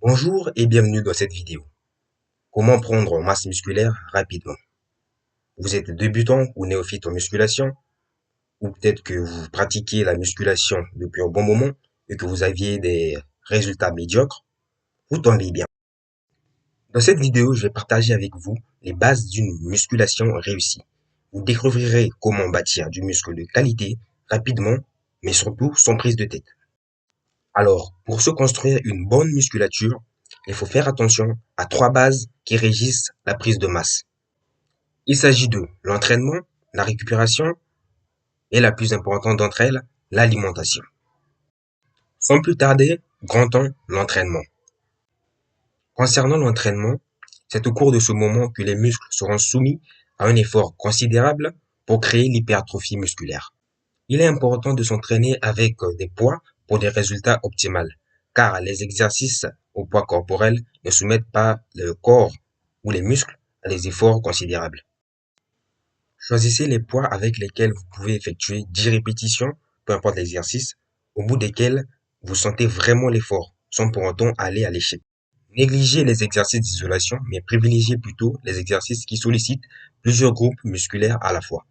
Bonjour et bienvenue dans cette vidéo. Comment prendre en masse musculaire rapidement? Vous êtes débutant ou néophyte en musculation, ou peut-être que vous pratiquez la musculation depuis un bon moment et que vous aviez des résultats médiocres, vous tombez bien. Dans cette vidéo, je vais partager avec vous les bases d'une musculation réussie. Vous découvrirez comment bâtir du muscle de qualité rapidement, mais surtout sans prise de tête. Alors, pour se construire une bonne musculature, il faut faire attention à trois bases qui régissent la prise de masse. Il s'agit de l'entraînement, la récupération et la plus importante d'entre elles, l'alimentation. Sans plus tarder, grand temps, l'entraînement. Concernant l'entraînement, c'est au cours de ce moment que les muscles seront soumis à un effort considérable pour créer l'hypertrophie musculaire. Il est important de s'entraîner avec des poids pour des résultats optimaux, car les exercices au poids corporel ne soumettent pas le corps ou les muscles à des efforts considérables. Choisissez les poids avec lesquels vous pouvez effectuer 10 répétitions, peu importe l'exercice, au bout desquels vous sentez vraiment l'effort, sans pour autant aller à l'échec. Négligez les exercices d'isolation, mais privilégiez plutôt les exercices qui sollicitent plusieurs groupes musculaires à la fois.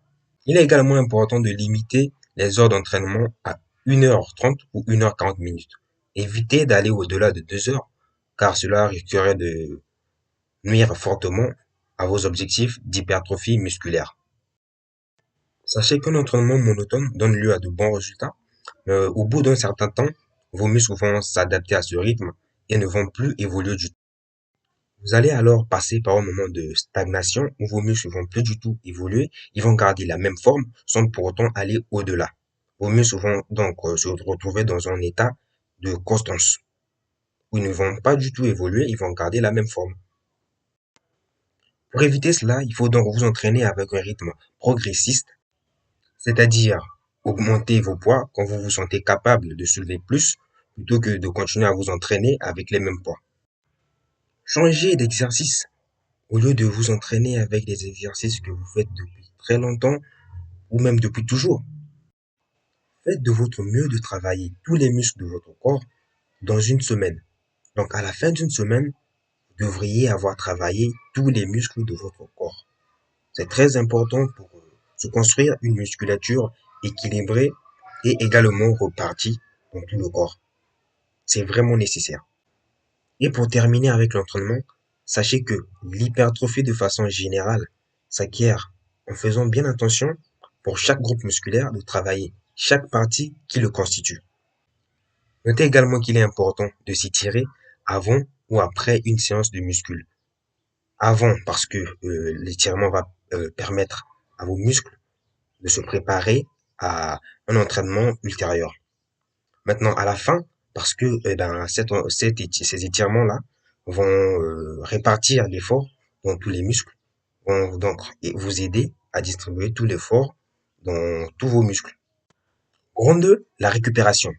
Il est également important de limiter les heures d'entraînement à 1h30 ou 1h40 minutes. Évitez d'aller au-delà de 2 heures, car cela risquerait de nuire fortement à vos objectifs d'hypertrophie musculaire. Sachez qu'un entraînement monotone donne lieu à de bons résultats, mais au bout d'un certain temps, vos muscles vont s'adapter à ce rythme et ne vont plus évoluer du tout. Vous allez alors passer par un moment de stagnation où vos muscles vont plus du tout évoluer, ils vont garder la même forme sans pour autant aller au-delà. Vos muscles vont donc se retrouver dans un état de constance où ils ne vont pas du tout évoluer, ils vont garder la même forme. Pour éviter cela, il faut donc vous entraîner avec un rythme progressiste, c'est-à-dire augmenter vos poids quand vous vous sentez capable de soulever plus plutôt que de continuer à vous entraîner avec les mêmes poids. Changez d'exercice. Au lieu de vous entraîner avec des exercices que vous faites depuis très longtemps ou même depuis toujours, faites de votre mieux de travailler tous les muscles de votre corps dans une semaine. Donc à la fin d'une semaine, vous devriez avoir travaillé tous les muscles de votre corps. C'est très important pour se construire une musculature équilibrée et également repartie dans tout le corps. C'est vraiment nécessaire. Et pour terminer avec l'entraînement, sachez que l'hypertrophie de façon générale s'acquiert en faisant bien attention pour chaque groupe musculaire de travailler chaque partie qui le constitue. Notez également qu'il est important de s'étirer avant ou après une séance de muscu. Avant parce que l'étirement va permettre à vos muscles de se préparer à un entraînement ultérieur. Maintenant, à la fin, parce que ces étirements-là vont répartir l'effort dans tous les muscles, vont donc vous aider à distribuer tout l'effort dans tous vos muscles. Grande 2, la récupération.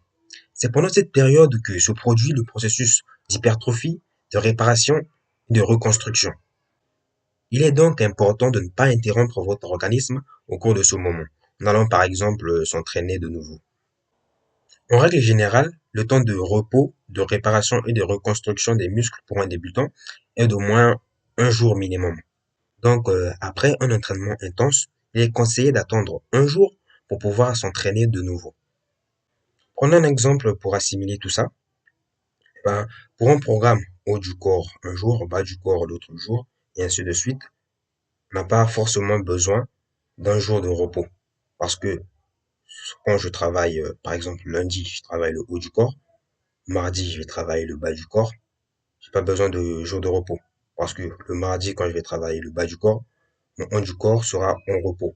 C'est pendant cette période que se produit le processus d'hypertrophie, de réparation et de reconstruction. Il est donc important de ne pas interrompre votre organisme au cours de ce moment, en allant par exemple s'entraîner de nouveau. En règle générale, le temps de repos, de réparation et de reconstruction des muscles pour un débutant est d'au moins un jour minimum. Donc, après un entraînement intense, il est conseillé d'attendre un jour pour pouvoir s'entraîner de nouveau. Prenons un exemple pour assimiler tout ça. Ben, pour un programme haut du corps un jour, bas du corps l'autre jour, et ainsi de suite, on n'a pas forcément besoin d'un jour de repos. Parce que quand je travaille, par exemple, lundi, je travaille le haut du corps, mardi, je vais travailler le bas du corps, j'ai pas besoin de jour de repos. Parce que le mardi, quand je vais travailler le bas du corps, mon haut du corps sera en repos.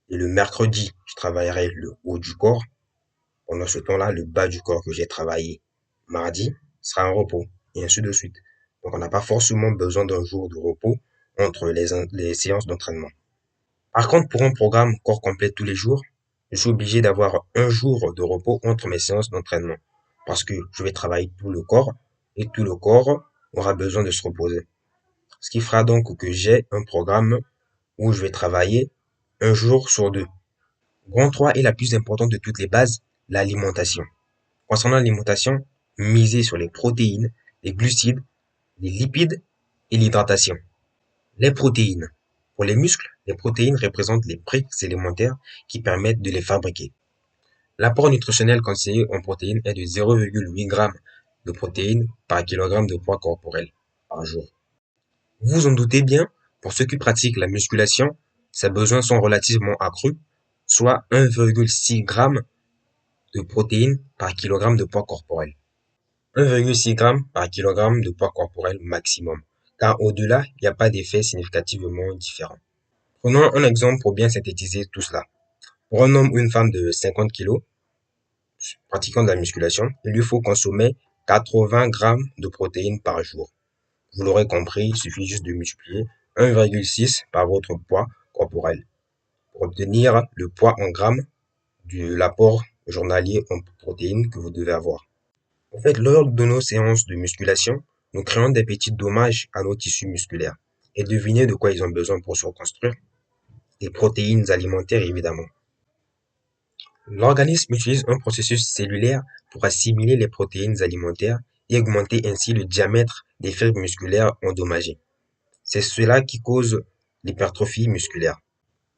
Et le mercredi, je travaillerai le haut du corps. Pendant ce temps-là, le bas du corps que j'ai travaillé mardi sera en repos. Et ainsi de suite. Donc, on n'a pas forcément besoin d'un jour de repos entre les séances d'entraînement. Par contre, pour un programme corps complet tous les jours, je suis obligé d'avoir un jour de repos entre mes séances d'entraînement. Parce que je vais travailler tout le corps et tout le corps aura besoin de se reposer. Ce qui fera donc que j'ai un programme où je vais travailler un jour sur deux. Grand 3 est la plus importante de toutes les bases, l'alimentation. Concernant l'alimentation, misez sur les protéines, les glucides, les lipides et l'hydratation. Les protéines. Pour les muscles, les protéines représentent les briques élémentaires qui permettent de les fabriquer. L'apport nutritionnel conseillé en protéines est de 0,8 g de protéines par kilogramme de poids corporel par jour. Vous vous en doutez bien, pour ceux qui pratiquent la musculation, ces besoins sont relativement accrus, soit 1,6 g de protéines par kilogramme de poids corporel. 1,6 g par kilogramme de poids corporel maximum, car au-delà, il n'y a pas d'effet significativement différent. Prenons un exemple pour bien synthétiser tout cela. Pour un homme ou une femme de 50 kg, pratiquant de la musculation, il lui faut consommer 80 g de protéines par jour. Vous l'aurez compris, il suffit juste de multiplier 1,6 par votre poids corporel pour obtenir le poids en grammes de l'apport journalier en protéines que vous devez avoir. En fait, lors de nos séances de musculation, nous créons des petits dommages à nos tissus musculaires. Et devinez de quoi ils ont besoin pour se reconstruire? Des protéines alimentaires, évidemment. L'organisme utilise un processus cellulaire pour assimiler les protéines alimentaires et augmenter ainsi le diamètre des fibres musculaires endommagées. C'est cela qui cause l'hypertrophie musculaire.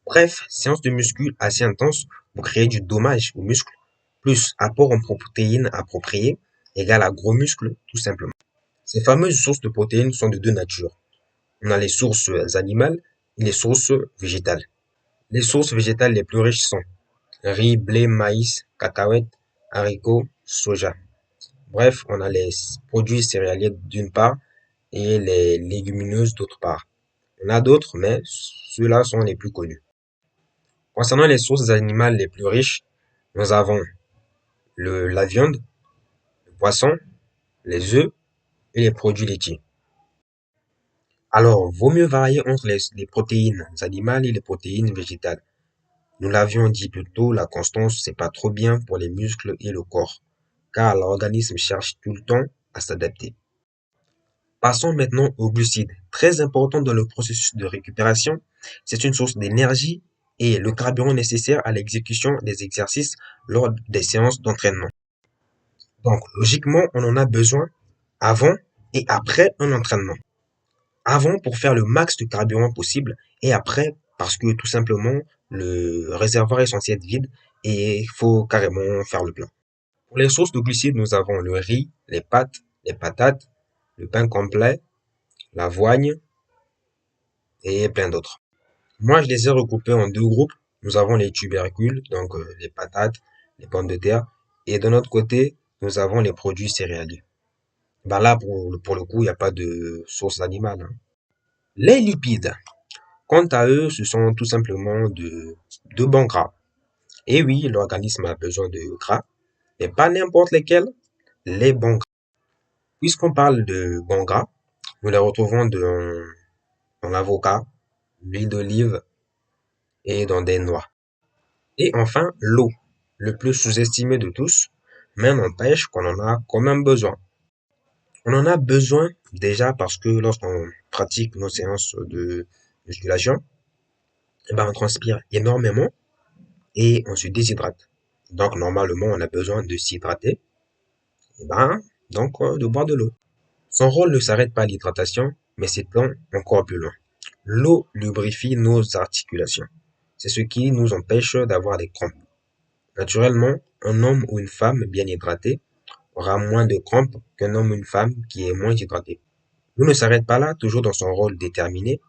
Bref, séance de muscu assez intense pour créer du dommage aux muscles, plus apport en protéines appropriées, égale à gros muscles, tout simplement. Ces fameuses sources de protéines sont de deux natures. On a les sources animales et les sources végétales. Les sources végétales les plus riches sont riz, blé, maïs, cacahuètes, haricots, soja. Bref, on a les produits céréaliers d'une part et les légumineuses d'autre part. On a d'autres, mais ceux-là sont les plus connus. Concernant les sources animales les plus riches, nous avons la viande, le poisson, les œufs et les produits laitiers. Alors, vaut mieux varier entre les protéines animales et les protéines végétales. Nous l'avions dit plus tôt, la constance, c'est pas trop bien pour les muscles et le corps, car l'organisme cherche tout le temps à s'adapter. Passons maintenant aux glucides. Très important dans le processus de récupération, c'est une source d'énergie et le carburant nécessaire à l'exécution des exercices lors des séances d'entraînement. Donc, logiquement, on en a besoin avant et après un entraînement. Avant pour faire le max de carburant possible et après parce que tout simplement le réservoir est censé être vide et il faut carrément faire le plein. Pour les sources de glucides, nous avons le riz, les pâtes, les patates, le pain complet, l'avoine et plein d'autres. Moi, je les ai regroupés en deux groupes. Nous avons les tubercules, donc les patates, les pommes de terre, et de notre côté, nous avons les produits céréaliers. Ben là, pour le coup, il n'y a pas de source animale, hein. Les lipides, quant à eux, ce sont tout simplement de bons gras. Et oui, l'organisme a besoin de gras, mais pas n'importe lesquels, les bons gras. Puisqu'on parle de bons gras, nous les retrouvons dans l'avocat, l'huile d'olive et dans des noix. Et enfin, l'eau, le plus sous-estimé de tous, mais n'empêche qu'on en a quand même besoin. On en a besoin déjà parce que lorsqu'on pratique nos séances de musculation, eh ben, on transpire énormément et on se déshydrate. Donc normalement, on a besoin de s'hydrater, et ben, donc de boire de l'eau. Son rôle ne s'arrête pas à l'hydratation, mais s'étend encore plus loin. L'eau lubrifie nos articulations. C'est ce qui nous empêche d'avoir des crampes. Naturellement, un homme ou une femme bien hydraté aura moins de crampes qu'un homme ou une femme qui est moins hydraté. L'eau ne s'arrête pas là, toujours dans son rôle déterminé.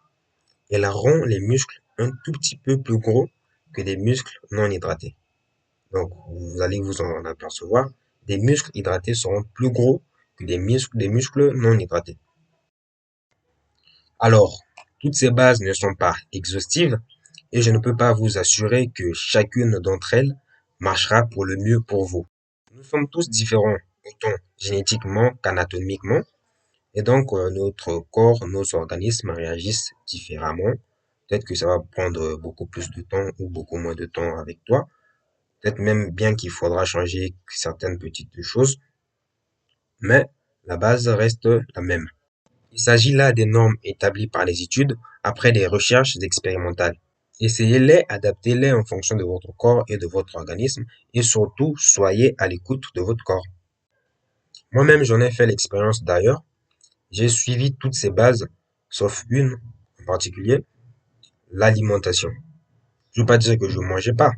Elle rend les muscles un tout petit peu plus gros que des muscles non hydratés. Donc, vous allez vous en apercevoir, des muscles hydratés seront plus gros que des muscles non hydratés. Alors, toutes ces bases ne sont pas exhaustives et je ne peux pas vous assurer que chacune d'entre elles marchera pour le mieux pour vous. Nous sommes tous différents, autant génétiquement qu'anatomiquement, et donc notre corps, nos organismes réagissent différemment. Peut-être que ça va prendre beaucoup plus de temps ou beaucoup moins de temps avec toi. Peut-être même bien qu'il faudra changer certaines petites choses, mais la base reste la même. Il s'agit là des normes établies par les études après des recherches expérimentales. Essayez-les, adaptez-les en fonction de votre corps et de votre organisme et surtout soyez à l'écoute de votre corps. Moi-même, j'en ai fait l'expérience d'ailleurs. J'ai suivi toutes ces bases, sauf une en particulier, l'alimentation. Je veux pas dire que je mangeais pas.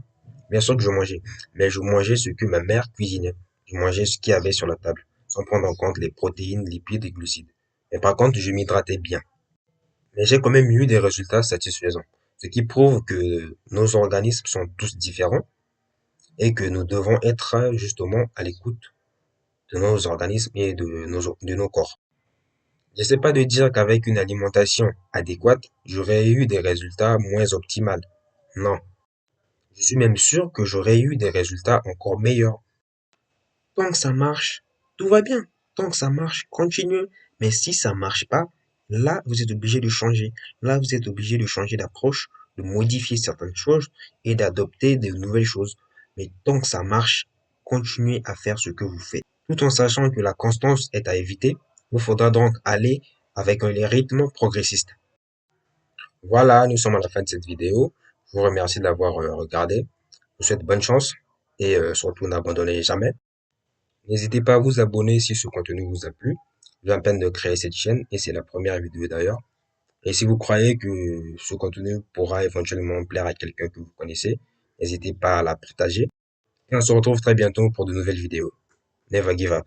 Bien sûr que je mangeais, mais je mangeais ce que ma mère cuisinait. Je mangeais ce qu'il y avait sur la table, sans prendre en compte les protéines, lipides et glucides. Mais par contre, je m'hydratais bien. Mais j'ai quand même eu des résultats satisfaisants, ce qui prouve que nos organismes sont tous différents et que nous devons être justement à l'écoute de nos organismes et de nos corps. Je sais pas de dire qu'avec une alimentation adéquate, j'aurais eu des résultats moins optimaux. Non. Je suis même sûr que j'aurais eu des résultats encore meilleurs. Tant que ça marche, tout va bien. Tant que ça marche, continuez. Mais si ça marche pas, là, vous êtes obligé de changer. Là, vous êtes obligé de changer d'approche, de modifier certaines choses et d'adopter de nouvelles choses. Mais tant que ça marche, continuez à faire ce que vous faites. Tout en sachant que la constance est à éviter, il faudra donc aller avec un rythme progressiste. Voilà, nous sommes à la fin de cette vidéo. Je vous remercie de l'avoir regardé. Je vous souhaite bonne chance et surtout n'abandonnez jamais. N'hésitez pas à vous abonner si ce contenu vous a plu. Je viens à peine de créer cette chaîne et c'est la première vidéo d'ailleurs. Et si vous croyez que ce contenu pourra éventuellement plaire à quelqu'un que vous connaissez, n'hésitez pas à la partager. Et on se retrouve très bientôt pour de nouvelles vidéos. Never give up.